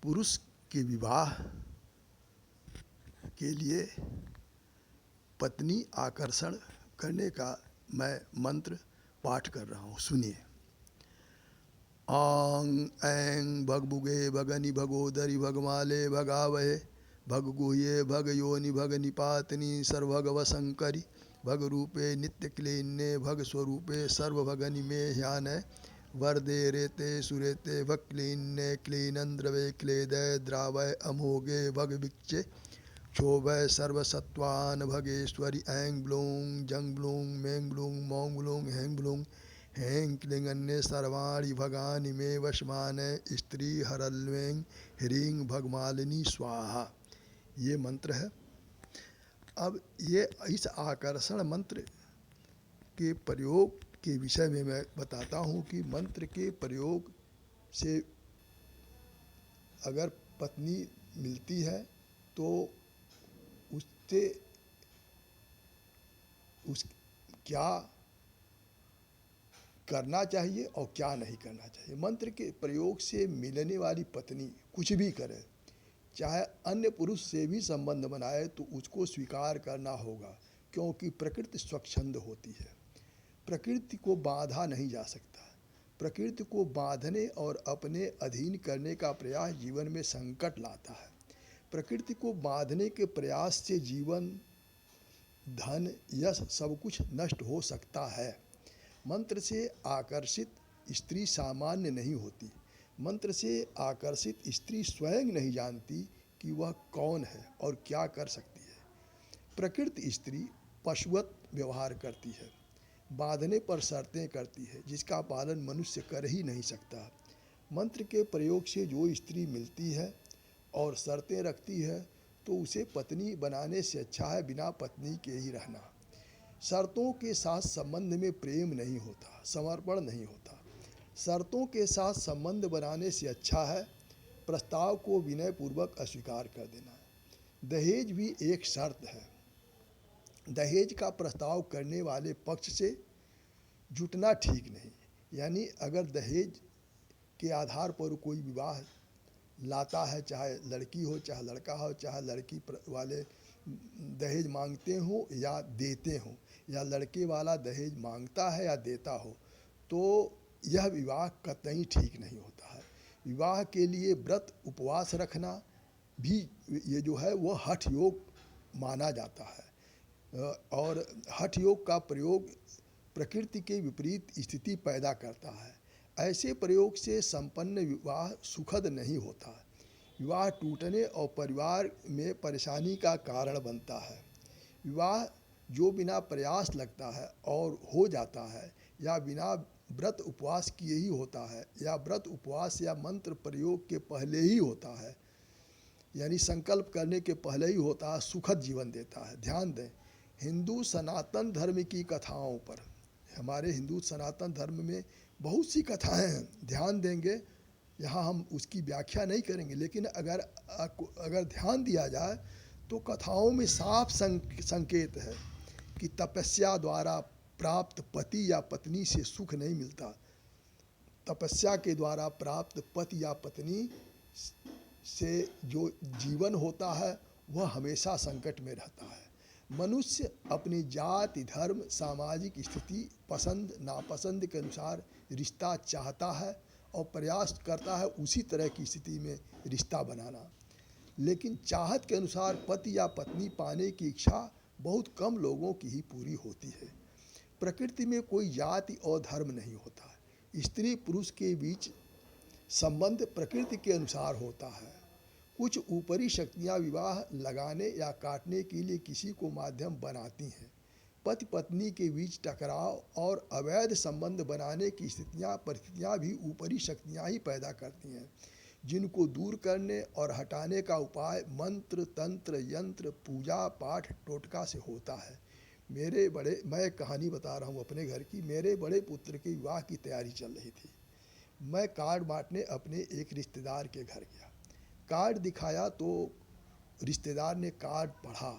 पुरुष के विवाह के लिए पत्नी आकर्षण करने का मैं मंत्र पाठ कर रहा हूँ, सुनिए। आंग ऐं भगबुगे भगनि भगोदरि भगमाले भगावहे भगगुह्ये भगयोनि भगनिपातनि सर्वभगवशंकरि भगरूपे नित्यक्लीन्ये भगस्वरूपे सर्वभगनि मे ह्यानय वरदे रेते सुरेते भक्लीन्ये क्लीनन्द्रवे क्लेदय द्रावय अमोघे भगविक्षे क्षोभय सर्वसत्वान् भगेश्वरि ऐं ब्लूं जंग ब्लूं मेंग ब्लूं मौंग ब्लूं हेंग ब्लूं हें क्लिंगन्ये सर्वाणि भगानि मे वशमानय स्त्री हरल्वें ह्रीं भगमालिनी स्वाहा। ये मंत्र है। अब ये इस आकर्षण मंत्र के प्रयोग के विषय में मैं बताता हूँ कि मंत्र के प्रयोग से अगर पत्नी मिलती है तो उससे क्या करना चाहिए और क्या नहीं करना चाहिए। मंत्र के प्रयोग से मिलने वाली पत्नी कुछ भी करे, चाहे अन्य पुरुष से भी संबंध बनाए, तो उसको स्वीकार करना होगा, क्योंकि प्रकृति स्वच्छंद होती है। प्रकृति को बांधा नहीं जा सकता। प्रकृति को बांधने और अपने अधीन करने का प्रयास जीवन में संकट लाता है। प्रकृति को बांधने के प्रयास से जीवन, धन, यश सब कुछ नष्ट हो सकता है। मंत्र से आकर्षित स्त्री सामान्य नहीं होती। मंत्र से आकर्षित स्त्री स्वयं नहीं जानती कि वह कौन है और क्या कर सकती है। प्रकृति स्त्री पशुवत व्यवहार करती है, बांधने पर शर्तें करती है जिसका पालन मनुष्य कर ही नहीं सकता। मंत्र के प्रयोग से जो स्त्री मिलती है और शर्तें रखती है तो उसे पत्नी बनाने से अच्छा है बिना पत्नी के ही रहना। शर्तों के साथ संबंध में प्रेम नहीं होता, समर्पण नहीं होता। शर्तों के साथ संबंध बनाने से अच्छा है प्रस्ताव को विनयपूर्वक अस्वीकार कर देना। दहेज भी एक शर्त है। दहेज का प्रस्ताव करने वाले पक्ष से जुटना ठीक नहीं। यानी अगर दहेज के आधार पर कोई विवाह लाता है, चाहे लड़की हो चाहे लड़का हो, चाहे लड़की वाले दहेज मांगते हो या देते हो, या लड़के वाला दहेज मांगता है या देता हो, तो यह विवाह कतई ठीक नहीं होता है। विवाह के लिए व्रत उपवास रखना भी ये जो है वो हठ योग माना जाता है, और हठ योग का प्रयोग प्रकृति के विपरीत स्थिति पैदा करता है। ऐसे प्रयोग से संपन्न विवाह सुखद नहीं होता। विवाह टूटने और परिवार में परेशानी का कारण बनता है। विवाह जो बिना प्रयास लगता है और हो जाता है, या बिना व्रत उपवास किए ही होता है, या व्रत उपवास या मंत्र प्रयोग के पहले ही होता है, यानी संकल्प करने के पहले ही होता है, सुखद जीवन देता है। ध्यान दें, हिंदू सनातन धर्म की कथाओं पर, हमारे हिंदू सनातन धर्म में बहुत सी कथाएं हैं, ध्यान देंगे, यहाँ हम उसकी व्याख्या नहीं करेंगे, लेकिन अगर ध्यान दिया जाए तो कथाओं में साफ संकेत है कि तपस्या द्वारा प्राप्त पति या पत्नी से सुख नहीं मिलता। तपस्या के द्वारा प्राप्त पति या पत्नी से जो जीवन होता है वह हमेशा संकट में रहता है। मनुष्य अपनी जाति, धर्म, सामाजिक स्थिति, पसंद नापसंद के अनुसार रिश्ता चाहता है और प्रयास करता है उसी तरह की स्थिति में रिश्ता बनाना, लेकिन चाहत के अनुसार पति या पत्नी पाने की इच्छा बहुत कम लोगों की ही पूरी होती है। प्रकृति में कोई जाति और धर्म नहीं होता। स्त्री पुरुष के बीच संबंध प्रकृति के अनुसार होता है। कुछ ऊपरी शक्तियाँ विवाह लगाने या काटने के लिए किसी को माध्यम बनाती हैं। पति पत्नी के बीच टकराव और अवैध संबंध बनाने की परिस्थितियाँ भी ऊपरी शक्तियाँ ही पैदा करती हैं, जिनको दूर करने और हटाने का उपाय मंत्र, तंत्र, यंत्र, पूजा पाठ, टोटका से होता है। मैं कहानी बता रहा हूँ अपने घर की। मेरे बड़े पुत्र के विवाह की तैयारी चल रही थी। मैं कार्ड बांटने अपने एक रिश्तेदार के घर गया। कार्ड दिखाया तो रिश्तेदार ने कार्ड पढ़ा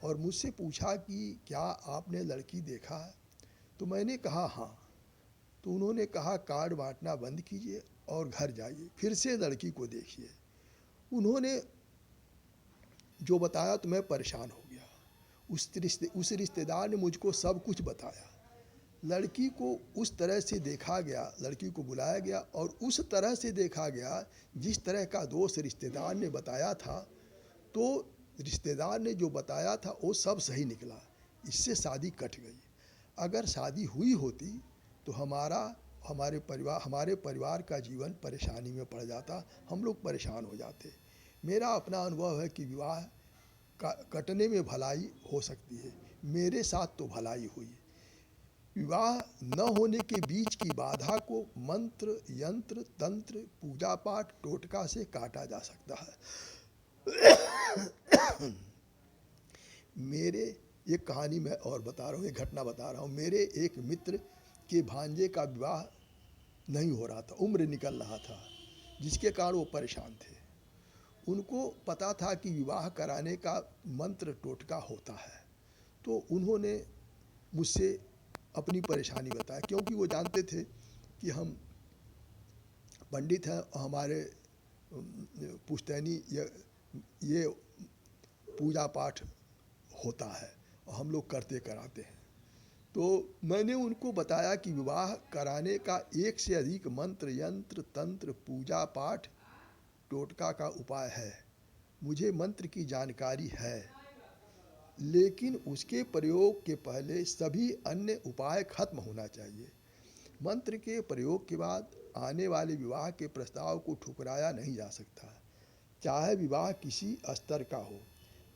और मुझसे पूछा कि क्या आपने लड़की देखा है? तो मैंने कहा हाँ। तो उन्होंने कहा कार्ड बांटना बंद कीजिए और घर जाइए, फिर से लड़की को देखिए। उन्होंने जो बताया तो मैं परेशान हो गया। उस रिश्तेदार ने मुझको सब कुछ बताया। लड़की को उस तरह से देखा गया, लड़की को बुलाया गया और उस तरह से देखा गया जिस तरह का दोष रिश्तेदार ने बताया था। तो रिश्तेदार ने जो बताया था वो सब सही निकला। इससे शादी कट गई। अगर शादी हुई होती तो हमारे परिवार का जीवन परेशानी में पड़ जाता, हम लोग परेशान हो जाते। मेरा अपना अनुभव है कि विवाह कटने में भलाई हो सकती है। मेरे साथ तो भलाई हुई। विवाह न होने के बीच की बाधा को मंत्र, यंत्र, तंत्र, पूजा पाठ, टोटका से काटा जा सकता है। मेरे एक कहानी मैं और बता रहा हूँ, एक घटना बता रहा हूँ। मेरे एक मित्र के भांजे का विवाह नहीं हो रहा था, उम्र निकल रहा था, जिसके कारण वो परेशान थे। उनको पता था कि विवाह कराने का मंत्र टोटका होता है, तो उन्होंने मुझसे अपनी परेशानी बताया, क्योंकि वो जानते थे कि हम पंडित हैं और हमारे पुश्तैनी ये पूजा पाठ होता है और हम लोग करते कराते हैं। तो मैंने उनको बताया कि विवाह कराने का एक से अधिक मंत्र, यंत्र, तंत्र, पूजा पाठ, टोटका का उपाय है। मुझे मंत्र की जानकारी है, लेकिन उसके प्रयोग के पहले सभी अन्य उपाय खत्म होना चाहिए। मंत्र के प्रयोग के बाद आने वाले विवाह के प्रस्ताव को ठुकराया नहीं जा सकता, चाहे विवाह किसी स्तर का हो,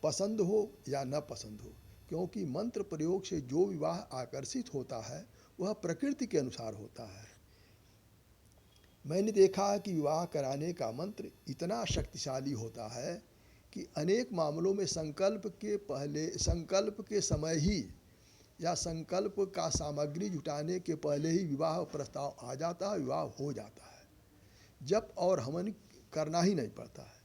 पसंद हो या न पसंद हो, क्योंकि मंत्र प्रयोग से जो विवाह आकर्षित होता है वह प्रकृति के अनुसार होता है। मैंने देखा कि विवाह कराने का मंत्र इतना शक्तिशाली होता है कि अनेक मामलों में संकल्प के समय ही या संकल्प का सामग्री जुटाने के पहले ही विवाह प्रस्ताव आ जाता है, विवाह हो जाता है, जप और हवन करना ही नहीं पड़ता है।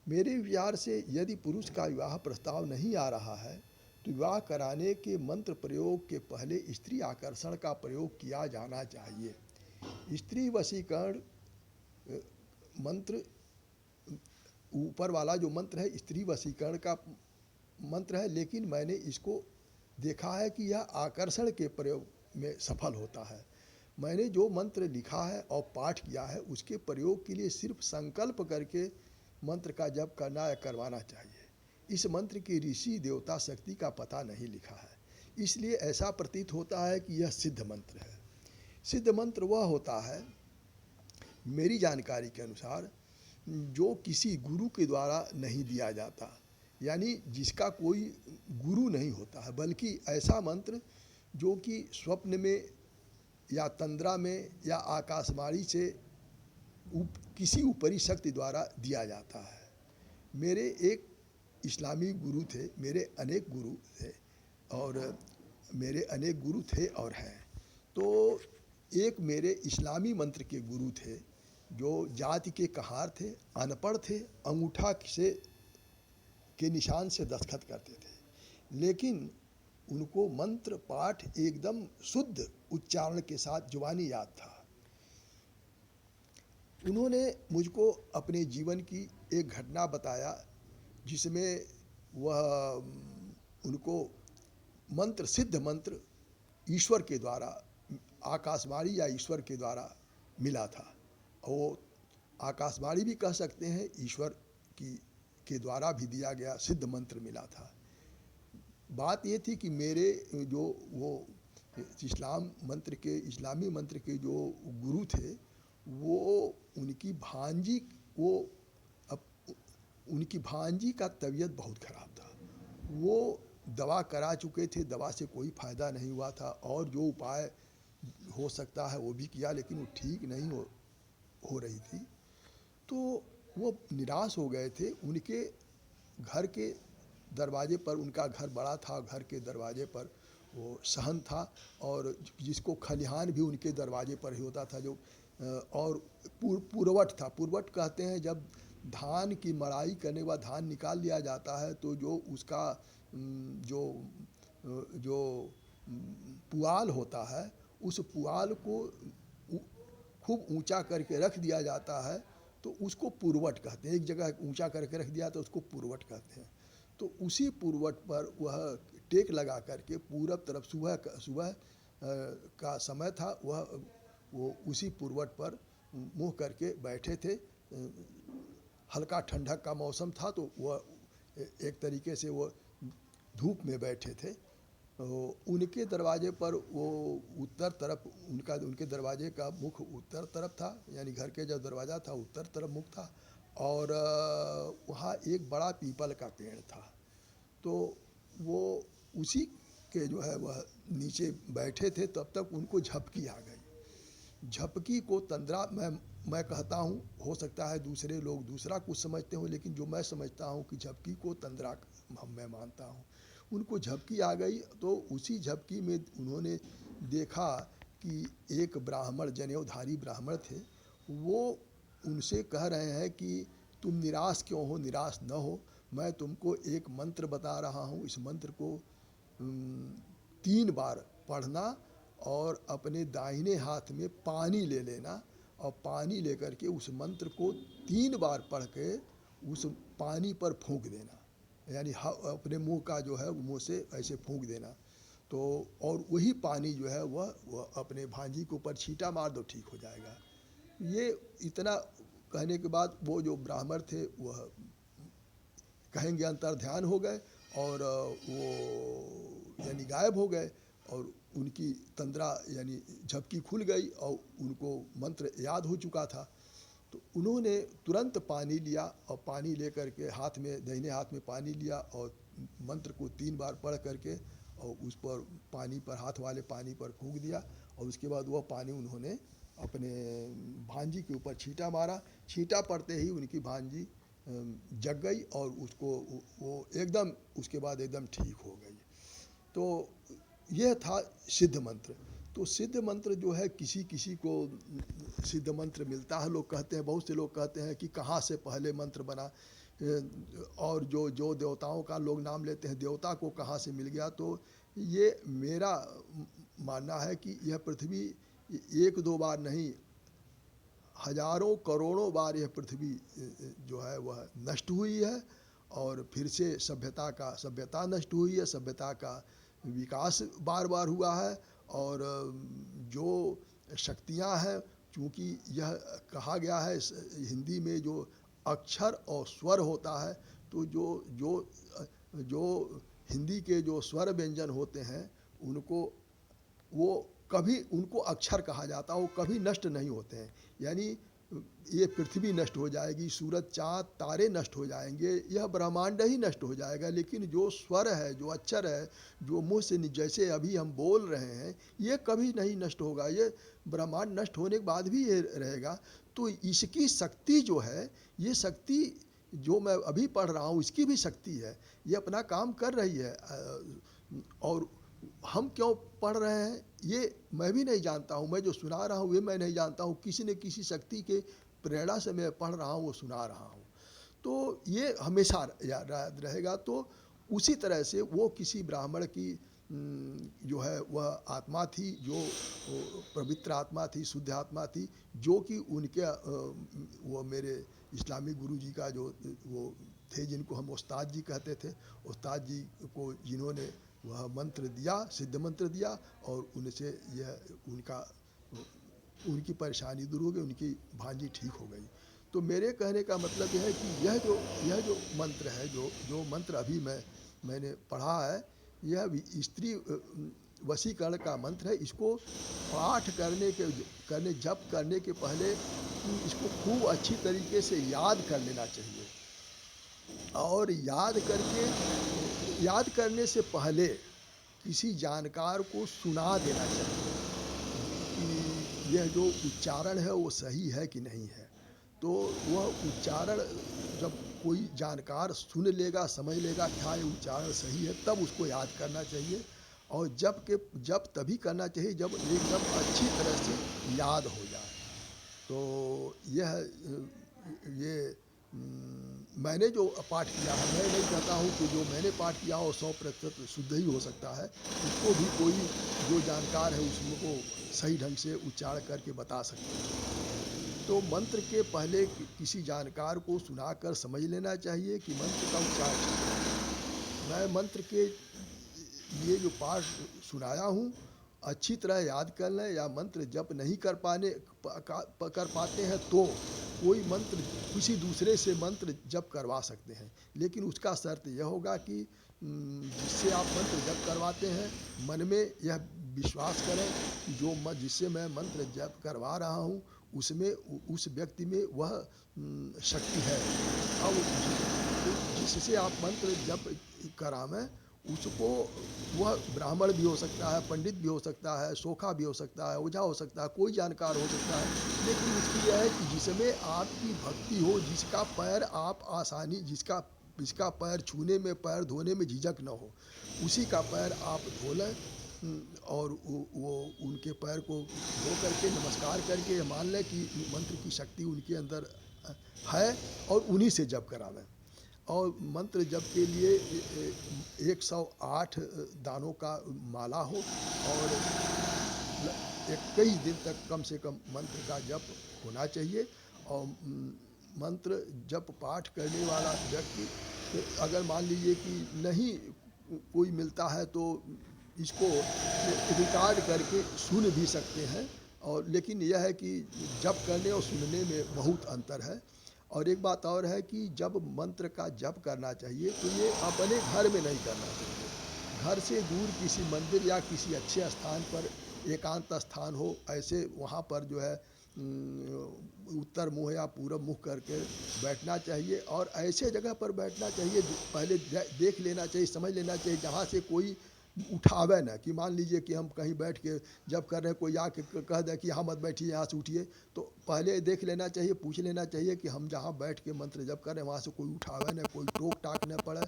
मेरे विचार से यदि पुरुष का विवाह प्रस्ताव नहीं आ रहा है तो विवाह कराने के मंत्र प्रयोग के पहले स्त्री आकर्षण का प्रयोग किया जाना चाहिए। स्त्री वशीकरण मंत्र, ऊपर वाला जो मंत्र है स्त्री वशीकरण का मंत्र है, लेकिन मैंने इसको देखा है कि यह आकर्षण के प्रयोग में सफल होता है। मैंने जो मंत्र लिखा है और पाठ किया है उसके प्रयोग के लिए सिर्फ संकल्प करके मंत्र का जप करना या करवाना चाहिए। इस मंत्र की ऋषि देवता शक्ति का पता नहीं लिखा है, इसलिए ऐसा प्रतीत होता है कि यह सिद्ध मंत्र है। सिद्ध मंत्र वह होता है, मेरी जानकारी के अनुसार, जो किसी गुरु के द्वारा नहीं दिया जाता, यानी जिसका कोई गुरु नहीं होता है, बल्कि ऐसा मंत्र जो कि स्वप्न में या तंद्रा में या आकाशवाणी से किसी ऊपरी शक्ति द्वारा दिया जाता है। मेरे एक इस्लामी गुरु थे, मेरे अनेक गुरु थे और हैं। तो एक मेरे इस्लामी मंत्र के गुरु थे जो जाति के कहार थे, अनपढ़ थे, अंगूठा से के निशान से दस्तखत करते थे, लेकिन उनको मंत्र पाठ एकदम शुद्ध उच्चारण के साथ जुबानी याद था। उन्होंने मुझको अपने जीवन की एक घटना बताया जिसमें वह उनको मंत्र, सिद्ध मंत्र ईश्वर के द्वारा, आकाशवाणी या ईश्वर के द्वारा मिला था। वो आकाशवाणी भी कह सकते हैं, ईश्वर के द्वारा भी दिया गया सिद्ध मंत्र मिला था। बात ये थी कि मेरे जो वो इस्लामी मंत्र के जो गुरु थे, वो उनकी भांजी का तबीयत बहुत ख़राब था। वो दवा करा चुके थे, दवा से कोई फ़ायदा नहीं हुआ था, और जो उपाय हो सकता है वो भी किया, लेकिन वो ठीक नहीं हो रही थी। तो वो निराश हो गए थे। उनके घर के दरवाजे पर, उनका घर बड़ा था, घर के दरवाजे पर वो सहन था, और जिसको खलिहान भी उनके दरवाजे पर ही होता था, जो और पुरवट था। पुरवट कहते हैं जब धान की मड़ाई करने के बाद धान निकाल लिया जाता है तो जो उसका जो पुआल होता है, उस पुआल को खूब ऊंचा करके रख दिया जाता है, तो उसको पुरवट कहते हैं। एक जगह ऊंचा करके रख दिया तो उसको पुरवट कहते हैं। तो उसी पुरवट पर वह टेक लगा करके पूरब तरफ सुबह का समय था, वो उसी पुरवट पर मुँह करके बैठे थे। हल्का ठंडक का मौसम था तो वह एक तरीके से वो धूप में बैठे थे। तो उनके दरवाजे पर वो उत्तर तरफ उनके दरवाजे का मुख उत्तर तरफ था, यानी घर के जो दरवाज़ा था उत्तर तरफ मुख था। और वहाँ एक बड़ा पीपल का पेड़ था। तो वो उसी के जो है वह नीचे बैठे थे, तब तक उनको झपकी आ गई। झपकी को तंद्रा मैं कहता हूँ, हो सकता है दूसरे लोग दूसरा कुछ समझते हो, लेकिन जो मैं समझता हूँ कि झपकी को तंद्रा मैं मानता हूँ। उनको झपकी आ गई तो उसी झपकी में उन्होंने देखा कि एक ब्राह्मण, जनेऊधारी ब्राह्मण थे, वो उनसे कह रहे हैं कि तुम निराश क्यों हो, निराश न हो, मैं तुमको एक मंत्र बता रहा हूँ। इस मंत्र को 3 बार पढ़ना और अपने दाहिने हाथ में पानी ले लेना, और पानी लेकर के उस मंत्र को 3 बार पढ़ के उस पानी पर फूंक देना, यानी अपने मुंह का जो है मुंह से ऐसे फूंक देना। तो और वही पानी जो है वह अपने भांजी के ऊपर छींटा मार दो, ठीक हो जाएगा। ये इतना कहने के बाद वो जो ब्राह्मण थे वह कहेंगे अंतर्ध्यान हो गए और वो यानी गायब हो गए, और उनकी तंद्रा यानी झपकी खुल गई और उनको मंत्र याद हो चुका था। तो उन्होंने तुरंत पानी लिया और पानी लेकर के हाथ में, दाहिने हाथ में पानी लिया और मंत्र को 3 बार पढ़ करके और उस पर पानी पर, हाथ वाले पानी पर फूंक दिया। और उसके बाद वह पानी उन्होंने अपने भांजी के ऊपर छींटा मारा। छींटा पड़ते ही उनकी भांजी जग गई और उसको वो एकदम उसके बाद एकदम ठीक हो गई। तो यह था सिद्ध मंत्र। तो सिद्ध मंत्र जो है किसी किसी को सिद्ध मंत्र मिलता है। लोग कहते हैं, बहुत से लोग कहते हैं कि कहाँ से पहले मंत्र बना, और जो देवताओं का लोग नाम लेते हैं, देवता को कहाँ से मिल गया। तो ये मेरा मानना है कि यह पृथ्वी 1-2 बार नहीं, हजारों करोड़ों बार यह पृथ्वी जो है वह नष्ट हुई है, और फिर से सभ्यता नष्ट हुई है, सभ्यता का विकास बार बार हुआ है। और जो शक्तियां हैं, चूँकि यह कहा गया है हिंदी में जो अक्षर और स्वर होता है, तो जो हिंदी के जो स्वर व्यंजन होते हैं उनको अक्षर कहा जाता है, वो कभी नष्ट नहीं होते हैं। यानी ये पृथ्वी नष्ट हो जाएगी, सूरज चाँद तारे नष्ट हो जाएंगे, यह ब्रह्मांड ही नष्ट हो जाएगा, लेकिन जो स्वर है, जो अक्षर है, जो मुँह से जैसे अभी हम बोल रहे हैं, ये कभी नहीं नष्ट होगा। ये ब्रह्मांड नष्ट होने के बाद भी ये रहेगा। तो इसकी शक्ति जो है, ये शक्ति जो मैं अभी पढ़ रहा हूँ, इसकी भी शक्ति है, ये अपना काम कर रही है। और हम क्यों पढ़ रहे हैं ये मैं भी नहीं जानता हूँ, मैं जो सुना रहा हूँ ये मैं नहीं जानता हूँ, किसी न किसी शक्ति के प्रेरणा से मैं पढ़ रहा हूँ, वो सुना रहा हूँ। तो ये हमेशा याद रहेगा। तो उसी तरह से वो किसी ब्राह्मण की जो है वह आत्मा थी, जो पवित्र आत्मा थी, शुद्ध आत्मा थी, जो कि उनके वो मेरे इस्लामी गुरु जी का जो वो थे, जिनको हम उस्ताद जी कहते थे, उस्ताद जी को जिन्होंने वह मंत्र दिया, सिद्ध मंत्र दिया, और उनसे यह उनकी परेशानी दूर हो गई, उनकी भांजी ठीक हो गई। तो मेरे कहने का मतलब यह है कि यह जो मंत्र है, जो मंत्र अभी मैंने पढ़ा है, यह स्त्री वशीकरण का मंत्र है। इसको पाठ जप करने के पहले इसको खूब अच्छी तरीके से याद कर लेना चाहिए, और याद करने से पहले किसी जानकार को सुना देना चाहिए कि यह जो उच्चारण है वो सही है कि नहीं है। तो वह उच्चारण जब कोई जानकार सुन लेगा, समझ लेगा क्या ये उच्चारण सही है, तब उसको याद करना चाहिए। और जब तभी करना चाहिए जब एकदम अच्छी तरह से याद हो जाए। तो ये मैंने जो पाठ किया है, मैं नहीं कहता हूँ कि जो मैंने पाठ किया हो 100% शुद्ध ही हो सकता है। उसको भी कोई जो जानकार है उसको सही ढंग से उच्चारण करके बता सकते हैं। तो मंत्र के पहले किसी जानकार को सुनाकर समझ लेना चाहिए कि मंत्र का उच्चारण कैसे है। मैं मंत्र के ये जो पाठ सुनाया हूँ, अच्छी तरह याद कर लें, या मंत्र जप नहीं कर पाते हैं तो कोई मंत्र किसी दूसरे से मंत्र जप करवा सकते हैं। लेकिन उसका शर्त यह होगा कि जिससे आप मंत्र जप करवाते हैं, मन में यह विश्वास करें कि जो जिससे मैं मंत्र जप करवा रहा हूँ, उसमें उस व्यक्ति में वह शक्ति है। अब जिससे आप मंत्र जप करावें, उसको, वह ब्राह्मण भी हो सकता है, पंडित भी हो सकता है, सोखा भी हो सकता है, ओझा हो सकता है, कोई जानकार हो सकता है। लेकिन उसकी यह है कि जिसमें आपकी भक्ति हो, जिसका पैर आप आसानी जिसका जिसका पैर छूने में, पैर धोने में झिझक न हो, उसी का पैर आप धो लें। और वो उनके पैर को धो करके नमस्कार करके मान लें कि मंत्र की शक्ति उनके अंदर है, और उन्हीं से जप करावें। और मंत्र जप के लिए 108 दानों का माला हो, और 21 दिन तक कम से कम मंत्र का जप होना चाहिए। और मंत्र जप पाठ करने वाला व्यक्ति, अगर मान लीजिए कि नहीं कोई मिलता है तो इसको रिकॉर्ड करके सुन भी सकते हैं। और लेकिन यह है कि जप करने और सुनने में बहुत अंतर है। और एक बात और है कि जब मंत्र का जप करना चाहिए तो ये अपने घर में नहीं करना चाहिए। घर से दूर किसी मंदिर या किसी अच्छे स्थान पर, एकांत स्थान हो, ऐसे वहाँ पर जो है उत्तर मुँह या पूरब मुँह करके बैठना चाहिए। और ऐसे जगह पर बैठना चाहिए, पहले देख लेना चाहिए, समझ लेना चाहिए, जहाँ से कोई उठावे ना, कि मान लीजिए कि हम कहीं बैठ के जब कर रहे हैं, कोई आके कह दे कि यहाँ मत बैठिए, यहाँ से उठिए, तो पहले देख लेना चाहिए, पूछ लेना चाहिए कि हम जहाँ बैठ के मंत्र जप कर रहे हैं वहाँ से कोई उठावे ना, कोई टोक टाक न पड़े,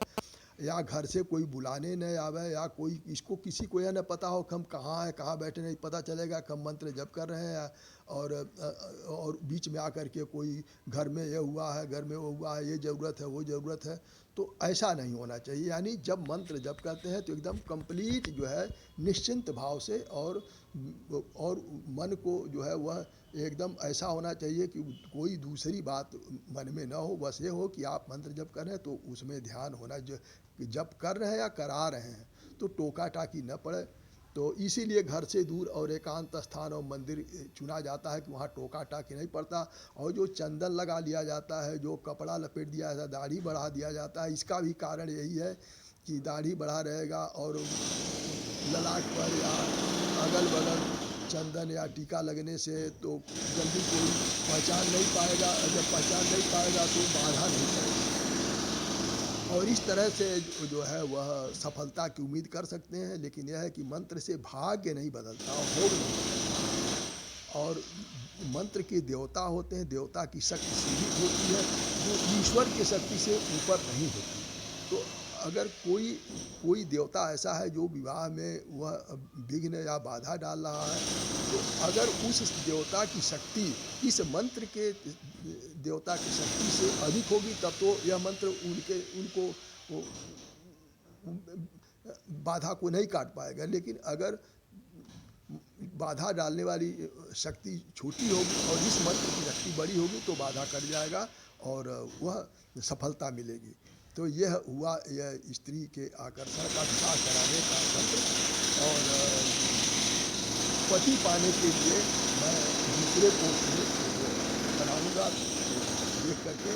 या घर से कोई बुलाने न आवे, या कोई इसको किसी को यह न पता हो कि हम कहाँ हैं, कहाँ बैठे, नहीं पता चलेगा कि हम मंत्र जप कर रहे हैं। और बीच में आकर के कोई घर में ये हुआ है, घर में वो हुआ है, ये ज़रूरत है, वो ज़रूरत है, तो ऐसा नहीं होना चाहिए। यानी जब मंत्र जप करते हैं तो एकदम कंप्लीट जो है निश्चिंत भाव से, और मन को जो है वह एकदम ऐसा होना चाहिए कि कोई दूसरी बात मन में ना हो। बस ये हो कि आप मंत्र जप कर रहे हैं तो उसमें ध्यान होना, जो जप कर रहे हैं या करा रहे हैं, तो टोका टाकी न पड़े। तो इसीलिए घर से दूर और एकांत स्थान और मंदिर चुना जाता है कि वहाँ टोका टाकी नहीं पड़ता। और जो चंदन लगा लिया जाता है, जो कपड़ा लपेट दिया जाता है, दाढ़ी बढ़ा दिया जाता है, इसका भी कारण यही है कि दाढ़ी बढ़ा रहेगा और ललाट पर या अगल बगल चंदन या टीका लगने से तो जल्दी कोई पहचान नहीं पाएगा, और जब पहचान नहीं पाएगा तो बाधा नहीं पड़ेगी। और इस तरह से जो है वह सफलता की उम्मीद कर सकते हैं। लेकिन यह है कि मंत्र से भाग्य नहीं बदलता और भोग नहीं बदलता। और मंत्र के देवता होते हैं, देवता की शक्ति सीमित होती है, जो ईश्वर की शक्ति से ऊपर नहीं होती। तो अगर कोई देवता ऐसा है जो विवाह में वह विघ्न या बाधा डाल रहा है, तो अगर उस देवता की शक्ति इस मंत्र के देवता की शक्ति से अधिक होगी, तब तो यह मंत्र उनको बाधा को नहीं काट पाएगा। लेकिन अगर बाधा डालने वाली शक्ति छोटी होगी और इस मंत्र की शक्ति बड़ी होगी तो बाधा कट जाएगा और वह सफलता मिलेगी। तो यह हुआ यह स्त्री के आकर्षण का विवाह कराने का मंत्र। और पति पाने के लिए मैं दूसरे पोस्ट में बनाऊँगा, देख करके